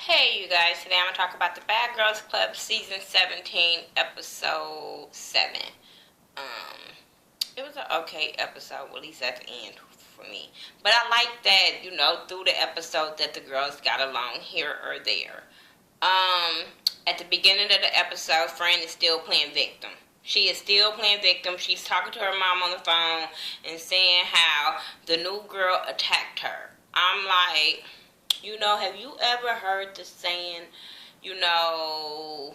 Hey you guys, today I'm going to talk about the Bad Girls Club Season 17, Episode 7. Um, it was an okay episode, at least at the end for me. But I like that, through the episode that the girls got along here or there. At the beginning of the episode, Fran is still playing victim. She is still playing victim. She's talking to her mom on the phone and saying how the new girl attacked her. I'm like, have you ever heard the saying, don't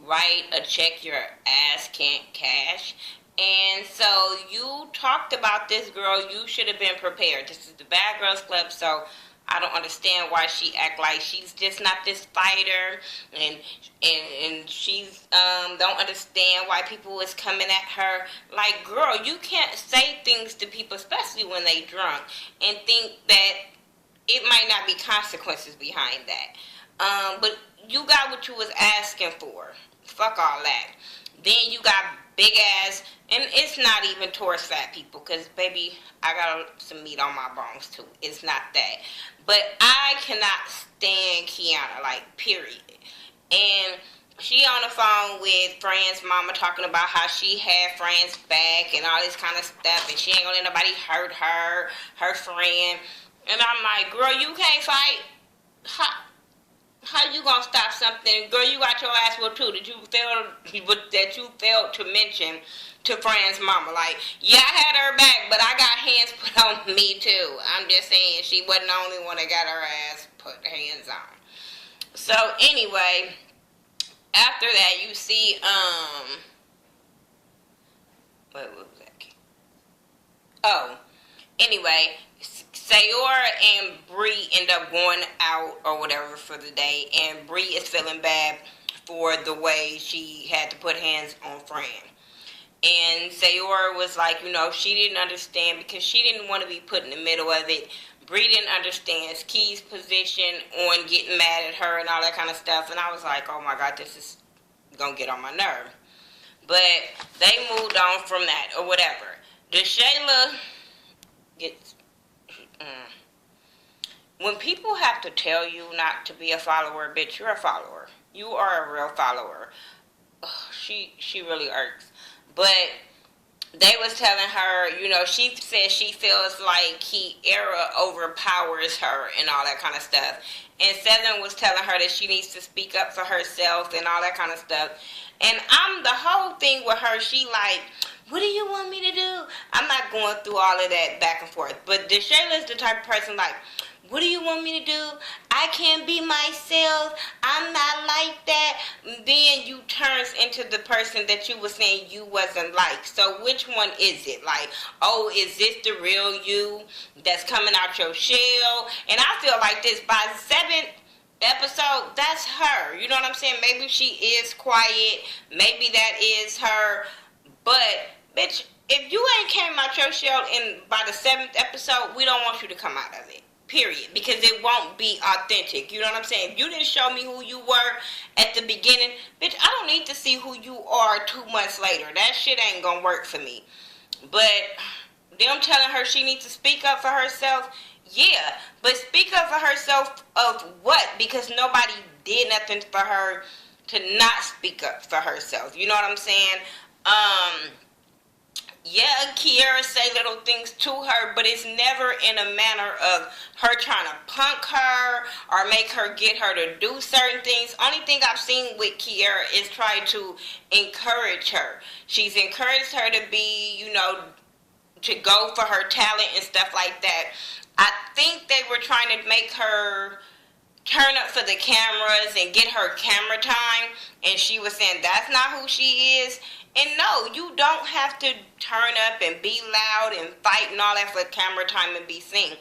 write a check your ass can't cash? And so you talked about this girl. You should have been prepared. This is the Bad Girls Club, so I don't understand why she act like she's just not this fighter, and she's don't understand why people is coming at her. Like, girl, you can't say things to people, especially when they drunk, and think that it might not be consequences behind that. But you got what you was asking for. Fuck all that. Then you got big ass, and it's not even towards fat people, because baby, I got some meat on my bones too. It's not that. But I cannot stand Kiana, like, period. And she on the phone with Fran's mama talking about how she had Fran's back and all this kind of stuff, and she ain't gonna let nobody hurt her friend. And I'm like, girl, you can't fight. How you gonna stop something? Girl, you got your ass whooped too. That you failed to mention to Fran's mama. Like, yeah, I had her back, but I got hands put on me too. I'm just saying, she wasn't the only one that got her ass put hands on. So anyway, after that, you see, what was that? Oh, anyway, Sayora and Bree end up going out or whatever for the day, and Bree is feeling bad for the way she had to put hands on Fran. And Sayora was like, she didn't understand because she didn't want to be put in the middle of it. Bree didn't understand Key's position on getting mad at her and all that kind of stuff. And I was like, oh my God, this is going to get on my nerve. But they moved on from that or whatever. DeShayla gets... When people have to tell you not to be a follower, bitch, you're a follower. You are a real follower. Ugh, she really irks. But they was telling her, she said she feels like Kiara overpowers her and all that kind of stuff. And Seven was telling her that she needs to speak up for herself and all that kind of stuff. And the whole thing with her, she like, what do you want me to do? I'm not going through all of that back and forth. But DeShayla is the type of person like, what do you want me to do? I can't be myself. I'm not like that. Then you turns into the person that you were saying you wasn't like. So which one is it? Like, oh, is this the real you that's coming out your shell? And I feel like this by the 7th episode, that's her. You know what I'm saying? Maybe she is quiet. Maybe that is her. But, bitch, if you ain't came out your shell by the 7th episode, we don't want you to come out of it. Period. Because it won't be authentic. You know what I'm saying? If you didn't show me who you were at the beginning, bitch, I don't need to see who you are 2 months later. That shit ain't gonna work for me. But them telling her she needs to speak up for herself, yeah. But speak up for herself of what? Because nobody did nothing for her to not speak up for herself. You know what I'm saying? Yeah, Kiara say little things to her, but it's never in a manner of her trying to punk her or make her get her to do certain things. Only thing I've seen with Kiara is try to encourage her. She's encouraged her to be, to go for her talent and stuff like that. I think they were trying to make her turn up for the cameras and get her camera time, and she was saying that's not who she is. And no, you don't have to turn up and be loud and fight and all that for camera time and be seen.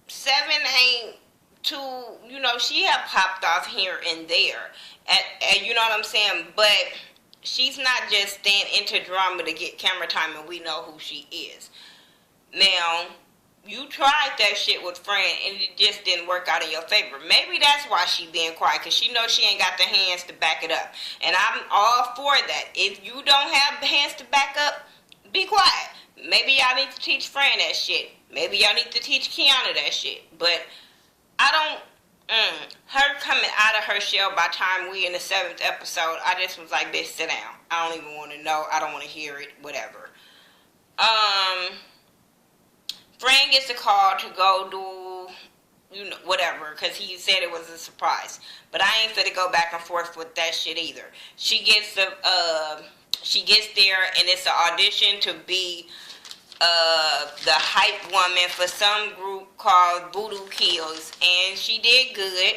Seven ain't too, she have popped off here and there. You know what I'm saying? But she's not just staying into drama to get camera time and we know who she is. Now, you tried that shit with Fran and it just didn't work out in your favor. Maybe that's why she being quiet, because she knows she ain't got the hands to back it up. And I'm all for that. If you don't have the hands to back up, be quiet. Maybe y'all need to teach Fran that shit. Maybe y'all need to teach Kiana that shit. But I don't. Her coming out of her shell by the time we in the 7th episode, I just was like, bitch, sit down. I don't even want to know. I don't want to hear it. Whatever. Fran gets a call to go do, whatever, because he said it was a surprise. But I ain't finna go back and forth with that shit either. She gets there, and it's an audition to be the hype woman for some group called Voodoo Kills, and she did good.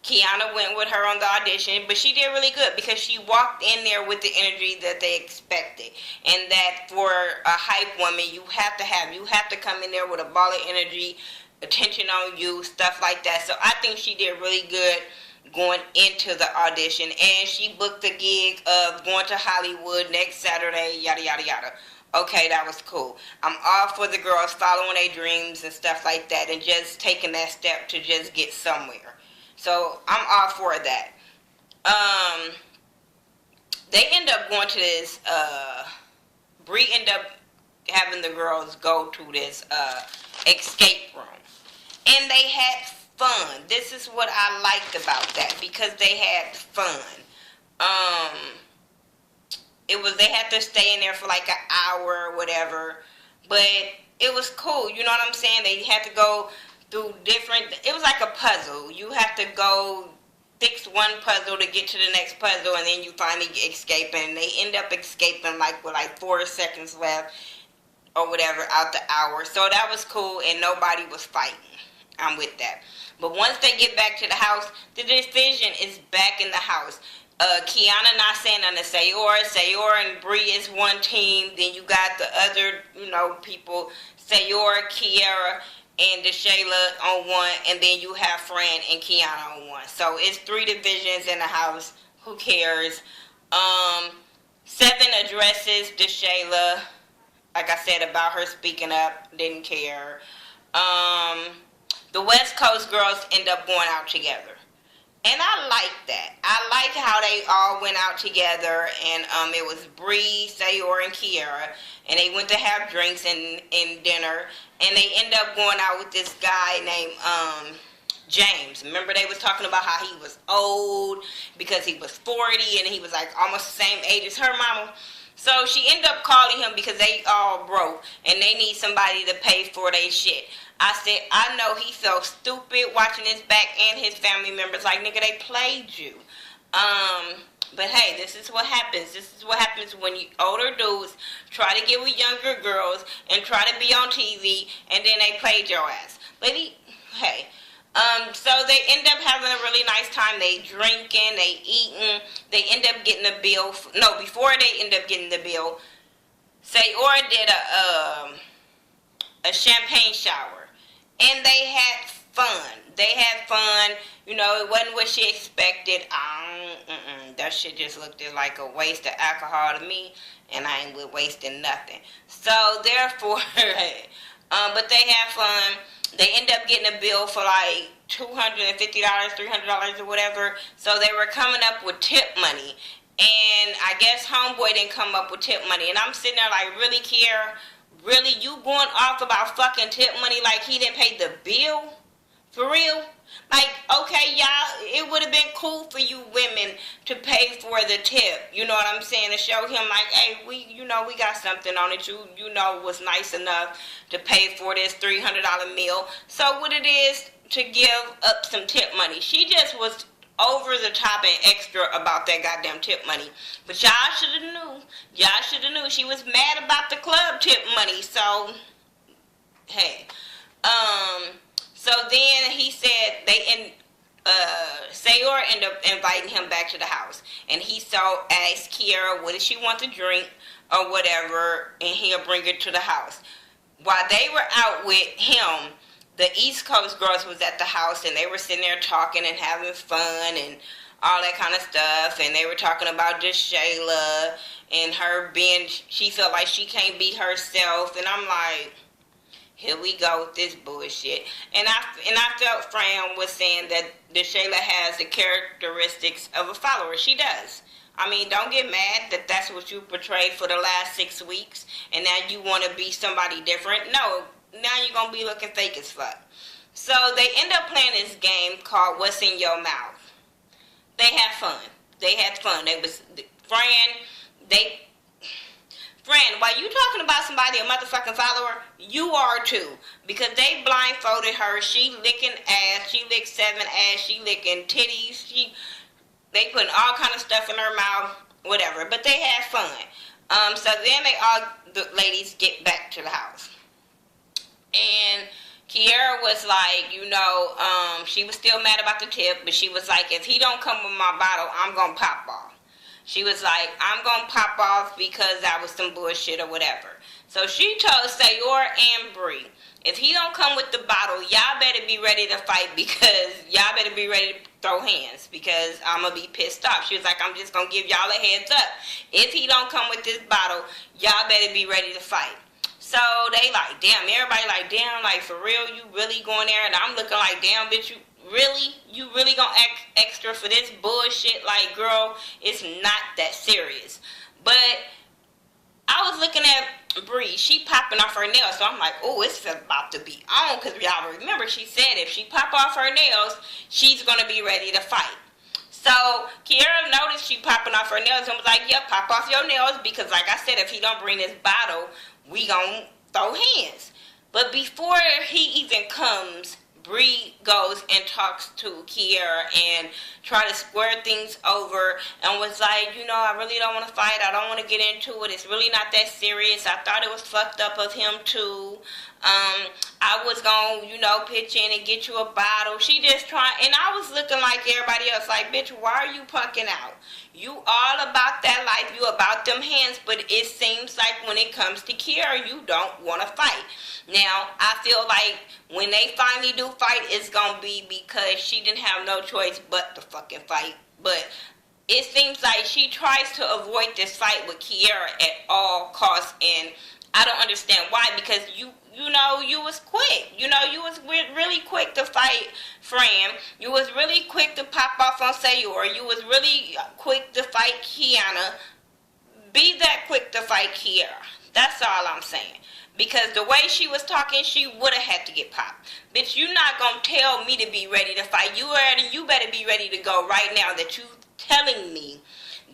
Kiana went with her on the audition, but she did really good because she walked in there with the energy that they expected. And that for a hype woman, you have to come in there with a ball of energy, attention on you, stuff like that. So I think she did really good going into the audition, and she booked the gig of going to Hollywood next Saturday, yada, yada, yada. Okay, that was cool. I'm all for the girls following their dreams and stuff like that and just taking that step to just get somewhere. So I'm all for that. They end up going to this, Bree end up having the girls go to this escape room. And they had fun. This is what I liked about that, because they had fun. They had to stay in there for like an hour or whatever, but it was cool. You know what I'm saying? They had to go through it was like a puzzle. You have to go fix one puzzle to get to the next puzzle, and then you finally escape, and they end up escaping like with like 4 seconds left or whatever out the hour. So that was cool, and nobody was fighting. I'm with that. But once they get back to the house, the decision is back in the house. Kiana not saying nothing to Sayor and Bree is one team. Then you got the other, people, Sayor, Kiara, and DeShayla on one, and then you have Fran and Kiana on one. So it's 3 divisions in the house. Who cares? 7 addresses DeShayla. Like I said about her speaking up, didn't care. The West Coast girls end up going out together. And I like that. I like how they all went out together, and it was Bree, Sayor, and Kiara, and they went to have drinks and dinner, and they end up going out with this guy named James. Remember they was talking about how he was old because he was 40, and he was like almost the same age as her mama. So she ended up calling him because they all broke, and they need somebody to pay for their shit. I said, I know he felt stupid watching his back and his family members. Like, nigga, they played you. But hey, this is what happens. This is what happens when older dudes try to get with younger girls and try to be on TV, and then they played your ass. Lady, hey. So they end up having a really nice time. They drinking, they eating. They end up getting a bill. Before they end up getting the bill, Sayor did a champagne shower. And they had fun. It wasn't what she expected. That shit just looked like a waste of alcohol to me, and I ain't with wasting nothing. So therefore, but they had fun. They end up getting a bill for like $250, $300 or whatever. So they were coming up with tip money, and I guess homeboy didn't come up with tip money. And I'm sitting there like, really, Kiara? Really, you going off about fucking tip money like he didn't pay the bill? For real? Like, okay, y'all, it would have been cool for you women to pay for the tip. You know what I'm saying? To show him like, hey, we got something on it. You was nice enough to pay for this $300 meal. So what it is to give up some tip money. She just was over the top and extra about that goddamn tip money. But y'all should have knew. She was mad about the club tip money. So, hey. So then he said Sayor ended up inviting him back to the house. And he asked Kiara, what did she want to drink or whatever, and he'll bring her to the house. While they were out with him, the East Coast girls was at the house, and they were sitting there talking and having fun and all that kind of stuff. And they were talking about just Shayla and her she felt like she can't be herself. And I'm like, here we go with this bullshit. And I felt Fran was saying that Shayla has the characteristics of a follower. She does. I mean, don't get mad that that's what you portrayed for the last 6 weeks, and now you want to be somebody different. No, now you're going to be looking fake as fuck. So they end up playing this game called What's in Your Mouth. They had fun. They had fun. They was they friend, while you talking about somebody a motherfucking follower, you are too. Because they blindfolded her. She licking ass. She licked 7 ass. She licking titties. They putting all kind of stuff in her mouth. Whatever. But they had fun. So then the ladies get back to the house. And Kiara was like, she was still mad about the tip, but she was like, if he don't come with my bottle, I'm going to pop off. She was like, I'm going to pop off because that was some bullshit or whatever. So she told Sayor and Bree, if he don't come with the bottle, y'all better be ready to fight because y'all better be ready to throw hands because I'm going to be pissed off. She was like, I'm just going to give y'all a heads up. If he don't come with this bottle, y'all better be ready to fight. So they like, damn, everybody like, damn, like for real, you really going there? And I'm looking like, damn, bitch, you really gonna act extra for this bullshit? Like, girl, it's not that serious. But I was looking at Bree, she popping off her nails, so I'm like, oh, it's about to be on, because y'all remember she said if she pop off her nails, she's gonna be ready to fight. So Kiara noticed she popping off her nails and was like, yep, pop off your nails, because like I said, if he don't bring this bottle, we gonna throw hands. But before he even comes, Bree goes and talks to Kiara and try to square things over and was like, I really don't want to fight. I don't want to get into it. It's really not that serious. I thought it was fucked up of him too. I was going to, pitch in and get you a bottle. She just trying, and I was looking like everybody else, like, bitch, why are you punking out? You all about that life. You about them hands, but it seems like when it comes to Kiara, you don't want to fight. Now, I feel like when they finally do fight, it's going to be because she didn't have no choice but to fucking fight. But it seems like she tries to avoid this fight with Kiara at all costs, and I don't understand why, because you was quick. You was really quick to fight Fran. You was really quick to pop off on Sayor. You was really quick to fight Kiana. Be that quick to fight Kiara. That's all I'm saying. Because the way she was talking, she would have had to get popped. Bitch, you not going to tell me to be ready to fight. You better be ready to go right now that you telling me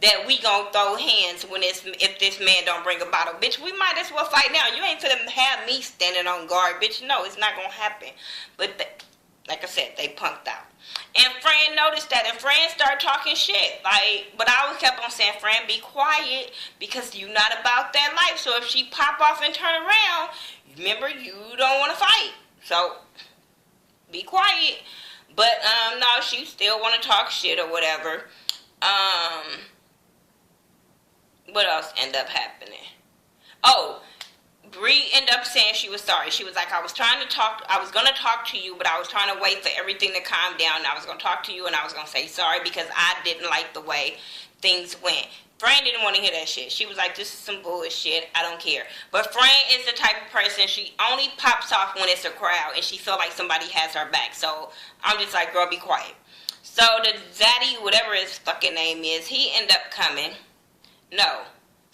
that we gonna throw hands if this man don't bring a bottle. Bitch, we might as well fight now. You ain't finna have me standing on guard, bitch. No, it's not gonna happen. But like I said, they punked out. And Fran noticed that, and Fran started talking shit. But I always kept on saying, Fran, be quiet, because you not about that life. So if she pop off and turn around, remember, you don't want to fight. So be quiet. But no, she still want to talk shit or whatever. What else ended up happening? Oh, Bree ended up saying she was sorry. She was like, I was going to talk to you, but I was trying to wait for everything to calm down. And I was going to talk to you, and I was going to say sorry because I didn't like the way things went. Fran didn't want to hear that shit. She was like, this is some bullshit. I don't care. But Fran is the type of person, she only pops off when it's a crowd, and she feel like somebody has her back. So I'm just like, girl, be quiet. So the Zaddy, whatever his fucking name is, he ended up coming. No.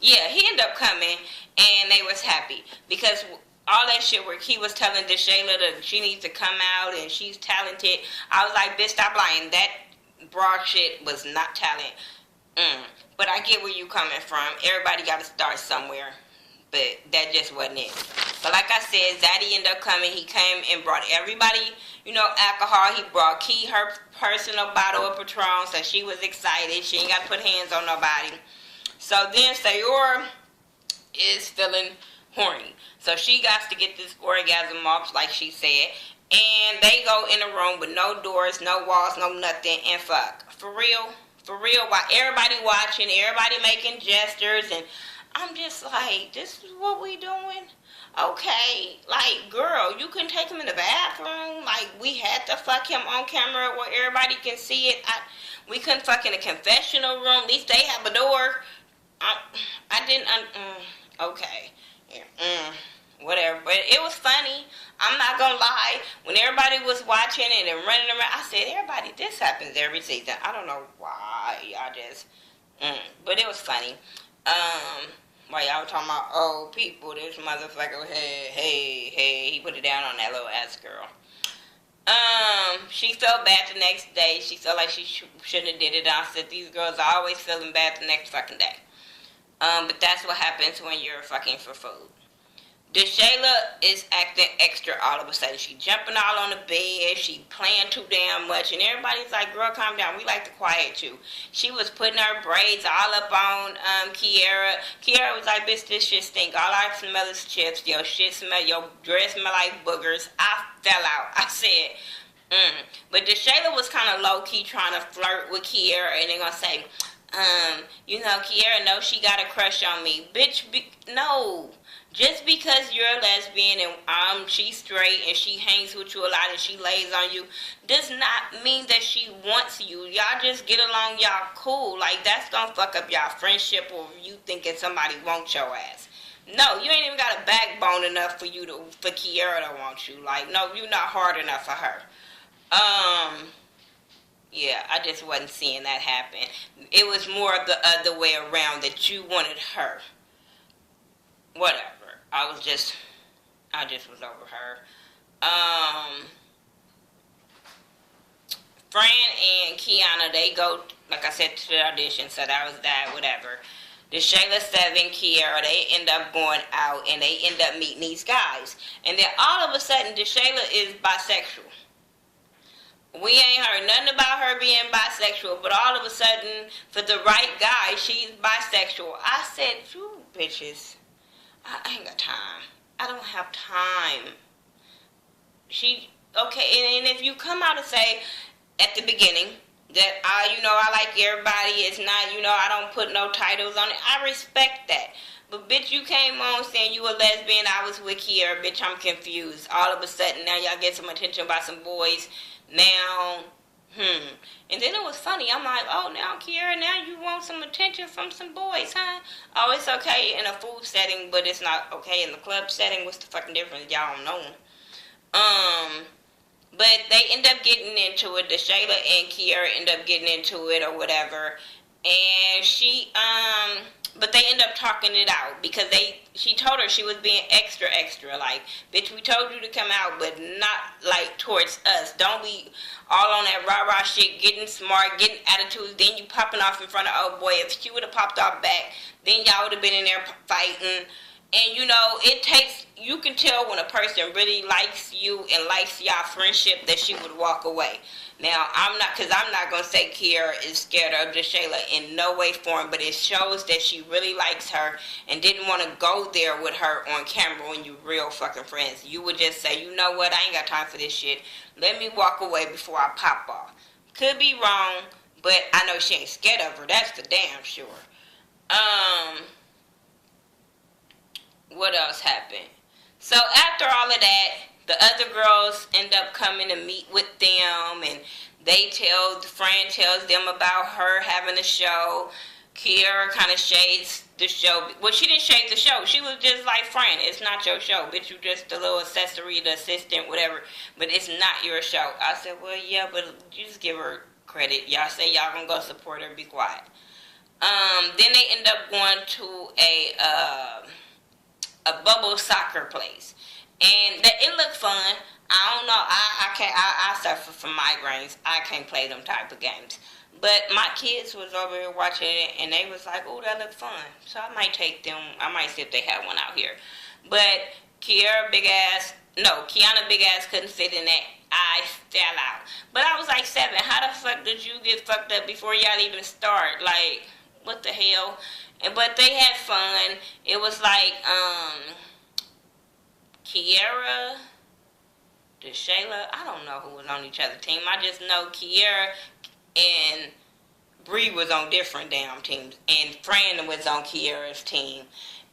Yeah, he ended up coming, and they was happy. Because all that shit where he was telling DeShayla that she needs to come out and she's talented. I was like, bitch, stop lying. That broad shit was not talent. But I get where you coming from. Everybody got to start somewhere. But that just wasn't it. But like I said, Zaddy ended up coming. He came and brought everybody, alcohol. He brought Key her personal bottle of Patron, so she was excited. She ain't got to put hands on nobody. So then Sayor is feeling horny. So she got to get this orgasm off, like she said. And they go in a room with no doors, no walls, no nothing, and fuck. For real, while everybody watching, everybody making gestures, and I'm just like, this is what we doing? Okay, like, girl, you couldn't take him in the bathroom? Like, we had to fuck him on camera where everybody can see it? We couldn't fuck in a confessional room? At least they have a door. I didn't, okay, yeah, whatever, but it was funny. I'm not gonna lie, when everybody was watching and running around, I said, everybody, this happens every season. I don't know why, y'all just, but it was funny. While y'all were talking about old people, this motherfucker, hey, he put it down on that little ass girl. She felt bad the next day. She felt like she shouldn't have did it. I said, these girls are always feeling bad the next fucking day. But that's what happens when you're fucking for food. DeShayla is acting extra all of a sudden. She jumping all on the bed. She playing too damn much. And everybody's like, girl, calm down. We like to quiet you. She was putting her braids all up on Kiara. Kiara was like, bitch, this shit stink. All I smell is chips. Your shit smell, your dress smell like boogers. I fell out. I said, But DeShayla was kind of low-key trying to flirt with Kiara. And they're going to say, Kiara knows she got a crush on me. Bitch, no. Just because you're a lesbian and she's straight and she hangs with you a lot and she lays on you does not mean that she wants you. Y'all just get along, y'all cool. Like, that's gonna fuck up y'all friendship or you thinking somebody wants your ass. No, you ain't even got a backbone enough for Kiara to want you. Like, no, you're not hard enough for her. Yeah, I just wasn't seeing that happen. It was more of the other way around, that you wanted her. Whatever. I just was over her. Fran and Kiana, they go, like I said, to the audition, so that was that, whatever. DeShayla, Seven, Kiara, they end up going out and they end up meeting these guys. And then all of a sudden, DeShayla is bisexual. We ain't heard nothing about her being bisexual, but all of a sudden, for the right guy, she's bisexual. I said, you bitches, I ain't got time. I don't have time. Okay, and if you come out and say at the beginning that I like everybody, it's not, I don't put no titles on it, I respect that. But bitch, you came on saying you a lesbian, I was with Kiara, bitch, I'm confused. All of a sudden, now y'all get some attention by some boys. Now, And then it was funny. I'm like, oh, now, Kiara, now you want some attention from some boys, huh? Oh, it's okay in a food setting, but it's not okay in the club setting. What's the fucking difference? Y'all don't know. But they end up getting into it. DeShayla and Kiara end up getting into it or whatever. And but they end up talking it out because she told her she was being extra, like, bitch, we told you to come out, but not, like, towards us. Don't be all on that rah-rah shit, getting smart, getting attitudes, then you popping off in front of old boy. If she would have popped off back, then y'all would have been in there fighting. And, you can tell when a person really likes you and likes y'all friendship that she would walk away. Now, I'm not going to say Kiara is scared of DeShayla in no way, form, but it shows that she really likes her and didn't want to go there with her on camera when you real fucking friends. You would just say, you know what, I ain't got time for this shit. Let me walk away before I pop off. Could be wrong, but I know she ain't scared of her. That's for damn sure. What else happened? So after all of that, the other girls end up coming to meet with them, and Fran tells them about her having a show. Kiara kind of shades the show. Well, she didn't shade the show. She was just like, Fran, it's not your show. Bitch, you just a little accessory, the assistant, whatever. But it's not your show. I said, well, yeah, but you just give her credit. Y'all say y'all gonna go support her. Be quiet. Then they end up going to a bubble soccer place. And it looked fun. I don't know. I suffer from migraines. I can't play them type of games. But my kids was over here watching it, and they was like, oh, that looked fun. So I might take them. I might see if they have one out here. But Kiana big ass couldn't fit in that. I fell out. But I was like 7. How the fuck did you get fucked up before y'all even start? Like, what the hell? But they had fun. It was like, Kiara, DeShayla, I don't know who was on each other's team. I just know Kiara and Bree was on different damn teams. And Fran was on Kiara's team.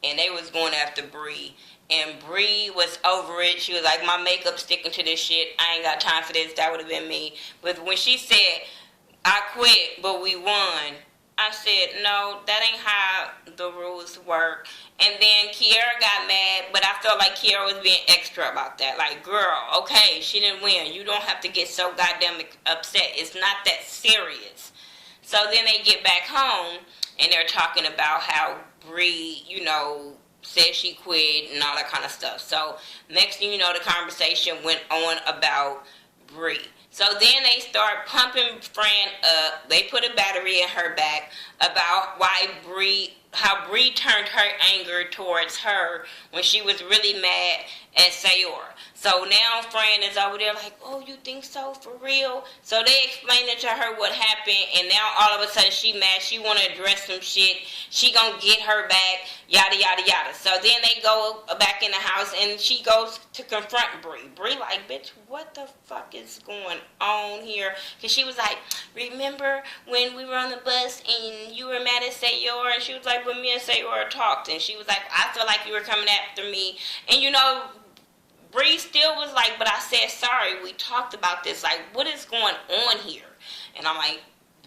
And they was going after Bree. And Bree was over it. She was like, my makeup sticking to this shit. I ain't got time for this. That would have been me. But when she said, I quit, but we won, I said, no, that ain't how the rules work. And then Kiara got mad, but I felt like Kiara was being extra about that. Like, girl, okay, she didn't win. You don't have to get so goddamn upset. It's not that serious. So then they get back home, and they're talking about how Bree, said she quit and all that kind of stuff. So next thing you know, the conversation went on about Bree. So then they start pumping Fran up. They put a battery in her back about how Bree turned her anger towards her when she was really mad at Sayor. So now Fran is over there like, oh, you think so? For real? So they explained it to her what happened, and now all of a sudden she mad. She want to address some shit. She gonna get her back, yada, yada, yada. So then they go back in the house, and she goes to confront Bree. Bree like, bitch, what the fuck is going on here? Because she was like, remember when we were on the bus and you were mad at Sayor? And she was like, when me and Sayor talked. And she was like, I feel like you were coming after me. And you know, Bree still was like, but I said sorry. We talked about this. Like, what is going on here? And I'm like,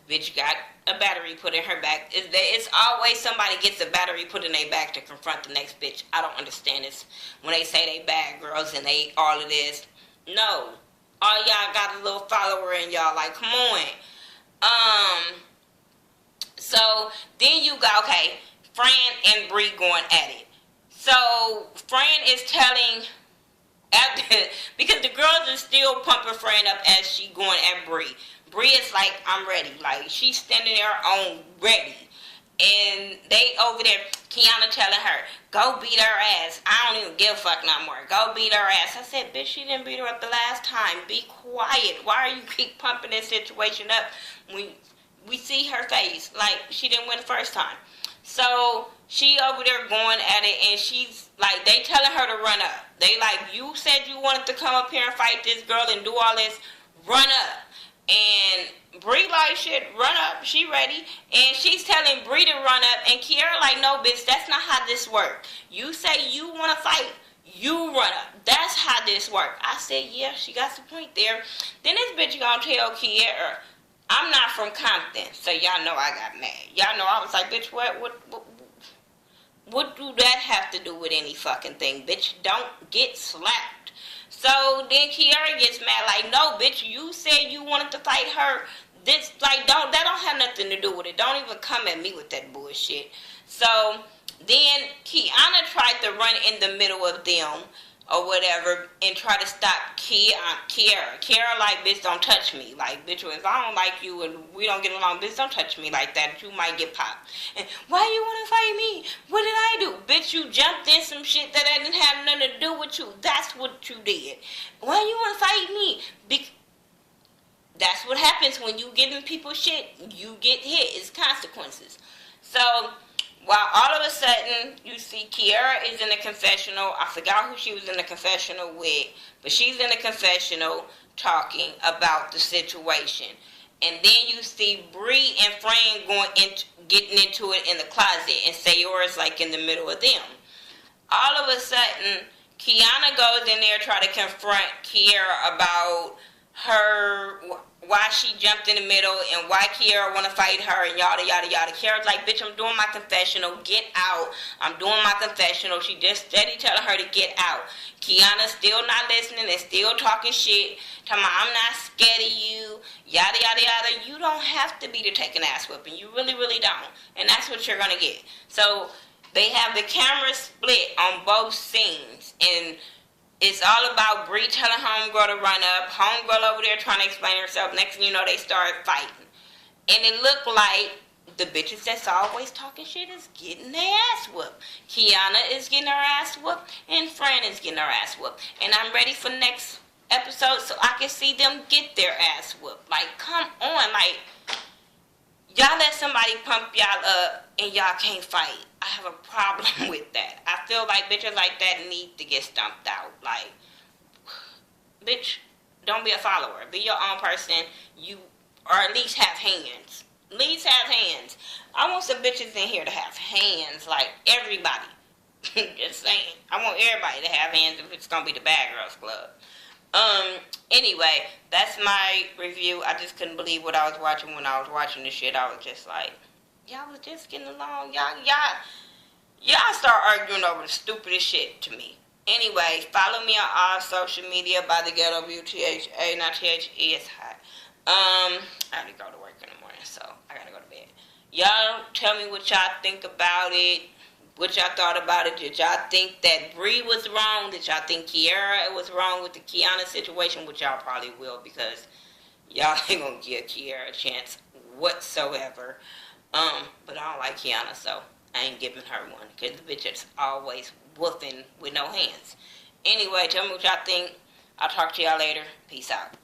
bitch got a battery put in her back. It's always somebody gets a battery put in their back to confront the next bitch. I don't understand this. When they say they bad girls and they all of this. No. All y'all got a little follower in y'all. Like, come on. So then you got, okay, Fran and Bree going at it. So Fran is telling, because the girls are still pumping Fran up as she going at Bree. Bree is like, I'm ready. Like, she's standing there on ready. And they over there, Kiana telling her, go beat her ass. I don't even give a fuck no more. Go beat her ass. I said, bitch, she didn't beat her up the last time. Be quiet. Why are you keep pumping this situation up? We see her face. Like, she didn't win the first time. So she over there going at it, and she's like, they telling her to run up. They like, you said you wanted to come up here and fight this girl and do all this. Run up. And Bree like, shit, run up. She ready. And she's telling Bree to run up. And Kiara like, no, bitch, that's not how this works. You say you want to fight, you run up. That's how this works. I said, yeah, she got some point there. Then this bitch gonna tell Kiara, I'm not from Compton. So y'all know I got mad. Y'all know I was like, bitch, what do that have to do with any fucking thing? Bitch, don't get slapped. So then Kiara gets mad, like, no, bitch, you said you wanted to fight her. This, like, that don't have nothing to do with it. Don't even come at me with that bullshit. So then Kiana tried to run in the middle of them or whatever and try to stop Kiara. Kiara like, bitch, don't touch me. Like, bitch, if I don't like you and we don't get along, bitch, don't touch me like that. You might get popped. And why you want to fight me? What did I do? Bitch, you jumped in some shit that didn't have nothing to do with you. That's what you did. Why you want to fight me? That's what happens when you giving people shit. You get hit. It's consequences. So while all of a sudden you see Kiara is in the confessional. I forgot who she was in the confessional with, but she's in the confessional talking about the situation. And then you see Bree and Fran getting into it in the closet, and Sayora's like in the middle of them. All of a sudden, Kiana goes in there try to confront Kiara about her, why she jumped in the middle and why Kiara want to fight her and yada yada yada. Kiara's like, bitch, I'm doing my confessional, get out. I'm doing my confessional. She just steady telling her to get out. Kiana's still not listening and still talking shit, talking about, I'm not scared of you, yada yada yada. You don't have to be to take an ass whipping. You really, really don't. And that's what you're gonna get. So they have the camera split on both scenes, and it's all about Bree telling Homegirl to run up. Homegirl over there trying to explain herself. Next thing you know, they start fighting. And it looked like the bitches that's always talking shit is getting their ass whooped. Kiana is getting her ass whooped, and Fran is getting her ass whooped. And I'm ready for next episode so I can see them get their ass whooped. Like, come on. Like, y'all let somebody pump y'all up and y'all can't fight. I have a problem with that. I feel like bitches like that need to get stumped out. Like, bitch, don't be a follower. Be your own person. Or at least have hands. At least have hands. I want some bitches in here to have hands. Like, everybody. Just saying. I want everybody to have hands if it's gonna be the Bad Girls Club. Anyway, that's my review. I just couldn't believe what I was watching when I was watching this shit. I was just like, y'all was just getting along. Y'all start arguing over the stupidest shit to me. Anyway, follow me on all social media by Thaghettoview, T-H-A, not T-H-E, it's hot. I have to go to work in the morning, so I gotta go to bed. Y'all tell me what y'all think about it. what y'all thought about it. Did y'all think that Bree was wrong? Did y'all think Kiara was wrong with the Kiana situation? Which y'all probably will, because y'all ain't gonna give Kiara a chance whatsoever. But I don't like Kiana, so I ain't giving her one, because the bitch is always woofing with no hands. Anyway, tell me what y'all think. I'll talk to y'all later. Peace out.